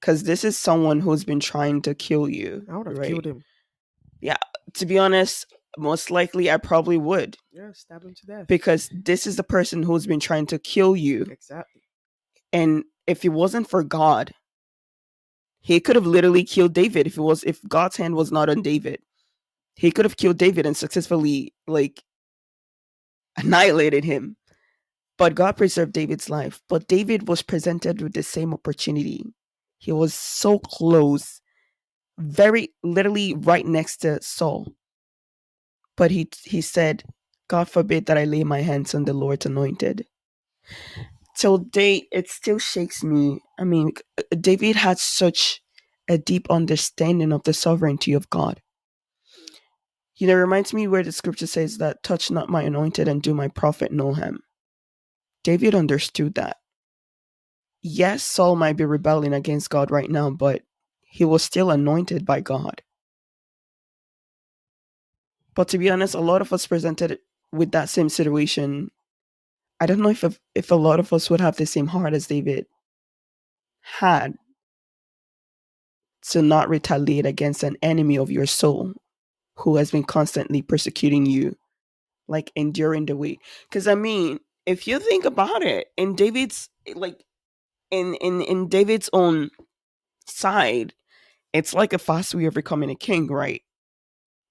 because this is someone who's been trying to kill you, I would have right? killed him. Yeah, to be honest, most likely I probably would, Yeah, stab him to death. because this is the person who's been trying to kill you. Exactly. And if it wasn't for God, he could have literally killed David. If God's hand was not on David, he could have killed David and successfully like annihilated him. But God preserved David's life. But David was presented with the same opportunity. He was so close, very literally right next to Saul. But he said, God forbid that I lay my hands on the Lord's anointed. Till date, it still shakes me. I mean, David had such a deep understanding of the sovereignty of God. It reminds me where the scripture says that touch not my anointed and do my prophet no harm. David understood that. Yes, Saul might be rebelling against God right now, but he was still anointed by God. But to be honest, a lot of us presented with that same situation. I don't know if a lot of us would have the same heart as David had, to not retaliate against an enemy of your soul who has been constantly persecuting you, like enduring the wait. Because I mean, if you think about it, in David's like in David's own side, it's like a fast way of becoming a king, right?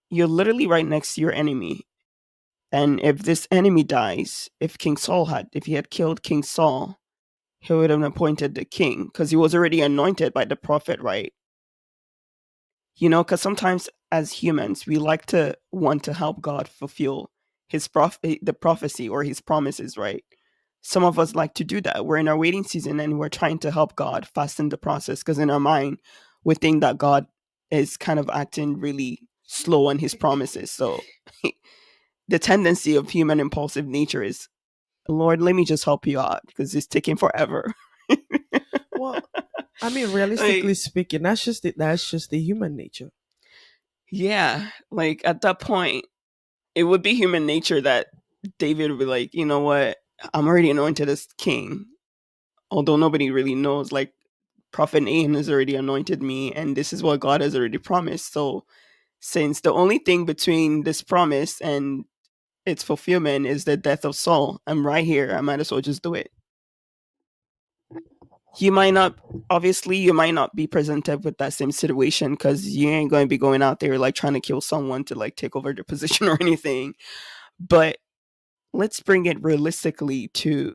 You're literally right next to your enemy. And if this enemy dies, if he had killed King Saul, he would have appointed the king because he was already anointed by the prophet, right? Because sometimes as humans, we like to want to help God fulfill the prophecy or his promises, right? Some of us like to do that. We're in our waiting season and we're trying to help God fasten the process because in our mind, we think that God is kind of acting really slow on his promises. So the tendency of human impulsive nature is, Lord, let me just help you out because it's taking forever. Well, I mean, Like, realistically speaking, that's just the human nature. yeah, like at that point, it would be human nature that David would be like, you know what, I'm already anointed as king, although nobody really knows. Like, Prophet Nahum has already anointed me, and this is what God has already promised. So, since the only thing between this promise and its fulfillment is the death of Saul, I'm right here. I might as well just do it. You might not, obviously, you might not be presented with that same situation because you ain't going to be going out there like trying to kill someone to like take over their position or anything. But let's bring it realistically to